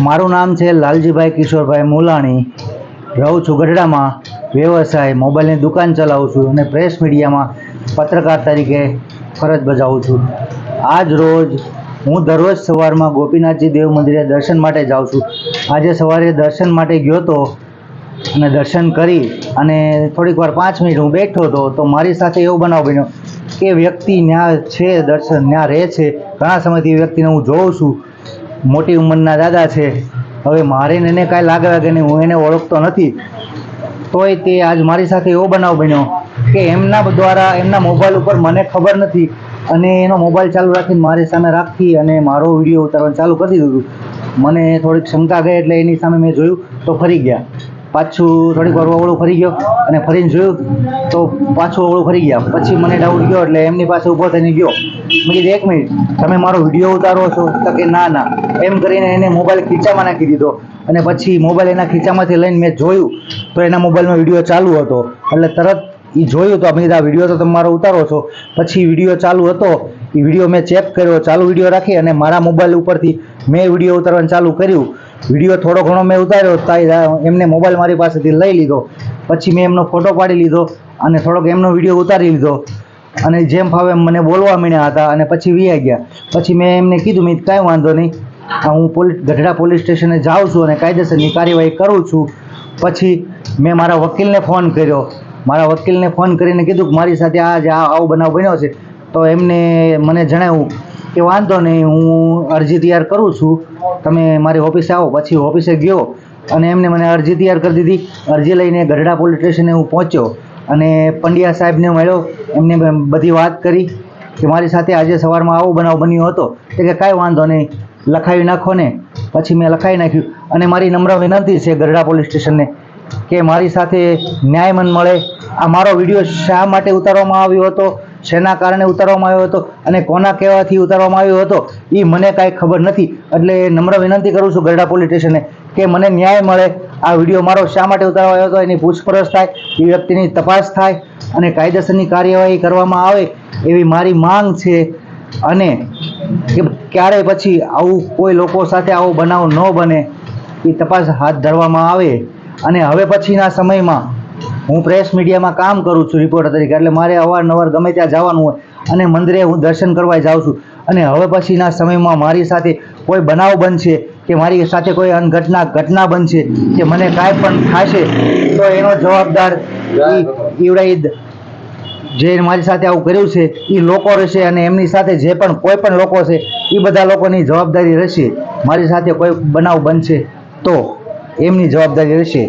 મારું નામ છે લાલજીભાઈ કિશોરભાઈ મુલાણી. રહું છું ગઢડામાં. વ્યવસાય મોબાઈલની દુકાન ચલાવું છું અને પ્રેસ મીડિયામાં પત્રકાર તરીકે ફરજ બજાવું છું. આજ રોજ હું દરરોજ સવારમાં ગોપીનાથજી દેવ મંદિરે દર્શન માટે જાઉં છું. આજે સવારે દર્શન માટે ગયો હતો અને દર્શન કરી અને થોડીક વાર 5 મિનિટ હું બેઠો હતો તો મારી સાથે એવો બનાવ બન્યો કે વ્યક્તિ ત્યાં છે, દર્શન ત્યાં રહે છે. ઘણા સમયથી એ વ્યક્તિને હું જોઉં છું. મોટી ઉંમરના દાદા છે. હવે મારે એને કાંઈ લાગે કે નહીં, હું એને ઓળખતો નથી. તોય તે આજ મારી સાથે એવો બનાવ બન્યો કે એમના દ્વારા એમના મોબાઈલ ઉપર મને ખબર નથી અને એનો મોબાઈલ ચાલુ રાખીને મારી સામે રાખી અને મારો વિડીયો ઉતારવાનું ચાલુ કરી દીધું. મને થોડીક શંકા ગઈ એટલે એની સામે મેં જોયું તો ફરી ગયા. પાછું થોડીક વાર ઓવળું ફરી ગયો અને ફરીને જોયું તો પાછું ઓવળું ફરી ગયા. પછી મને ડાઉટ ગયો એટલે એમની પાસે ઊભો થઈને ગયો. મેં કીધું 1 મિનિટ, તમે મારો વિડીયો ઉતારો છો? તો કે ના ના. એમ કરીને એને મોબાઈલ ખીચામાં નાખી દીધો અને પછી મોબાઈલ એના ખીચામાંથી લઈને મેં જોયું તો એના મોબાઈલમાં વિડીયો ચાલુ હતો. એટલે તરત એ જોયું તો મેં કીધું આ વિડીયો તો તમે મારો ઉતારો છો. પછી વિડીયો ચાલુ હતો, એ વિડીયો મેં ચેક કર્યો, ચાલુ વિડીયો રાખી અને મારા મોબાઈલ ઉપરથી મેં વિડીયો ઉતારવાનું ચાલુ કર્યું. વિડીયો થોડો ઘણો મેં ઉતાર્યો, એમને મોબાઈલ મારી પાસેથી લઈ લીધો. પછી મેં એમનો ફોટો પાડી લીધો અને થોડોક એમનો વિડીયો ઉતારી લીધો અને જેમ ફાવે એમ મને બોલવા માંડ્યા હતા અને પછી વી ગયા. પછી મેં એમને કીધું મેં કાંઈ વાંધો નહીં, હું ગઢડા પોલીસ સ્ટેશને જાઉં છું અને કાયદેસરની કાર્યવાહી કરું છું. પછી મેં મારા વકીલને ફોન કર્યો. મારા વકીલને ફોન કરીને કીધું કે મારી સાથે આવો બનાવ બન્યો છે. તો એમને મને જણાવ્યું કે વાંધો નહીં, હું અરજી તૈયાર કરું છું, તમે મારી ઓફિસે આવો. પછી ઓફિસે ગયો અને એમને મને અરજી તૈયાર કરી દીધી. અરજી લઈને ગઢડા પોલીસ સ્ટેશને હું પહોંચ્યો અને પંડ્યા સાહેબને મળ્યો. એમને બધી વાત કરી કે મારી સાથે આજે સવારમાં આવો બનાવ બન્યો હતો. તે કે કાંઈ વાંધો નહીં, લખાવી નાખો ને. પછી મેં લખાવી નાખ્યું અને મારી નમ્ર વિનંતી છે ગઢડા પોલીસ સ્ટેશનને કે મારી સાથે ન્યાય મન મળે. આ મારો વિડીયો શા માટે ઉતારવામાં આવ્યો હતો, શેના કારણે ઉતારવામાં આવ્યો હતો અને કોના કહેવાથી ઉતારવામાં આવ્યો હતો એ મને કાંઈ ખબર નથી. એટલે નમ્ર વિનંતી કરું છું ગઢડા પોલીસ સ્ટેશને કે મને ન્યાય મળે. આ વિડીયો મારો શા માટે ઉતારવામાં આવ્યો હતો એની પૂછપરછ થાય, એ વ્યક્તિની તપાસ થાય અને કાયદેસરની કાર્યવાહી કરવામાં આવે એવી મારી માંગ છે. અને કે ક્યારેય પછી આવું કોઈ લોકો સાથે આવો બનાવ ન બને એ તપાસ હાથ ધરવામાં આવે. અને હવે પછીના સમયમાં હું પ્રેસ મીડિયામાં કામ કરું છું રિપોર્ટર તરીકે, એટલે મારે અવારનવાર ગમે ત્યાં જવાનું હોય અને મંદિરે હું દર્શન કરવા જાઉં છું. અને હવે પછીના સમયમાં મારી સાથે કોઈ બનાવ બનશે કે મારી સાથે કોઈ ઘટના બનશે કે મને કાંઈ પણ થશે તો એનો જવાબદાર જે મારી સાથે આવું કર્યું છે એ લોકો રહેશે અને એમની સાથે જે પણ કોઈ પણ લોકો છે એ બધા લોકોની જવાબદારી રહેશે. મારી સાથે કોઈ બનાવ બનશે તો એમની જવાબદારી રહેશે.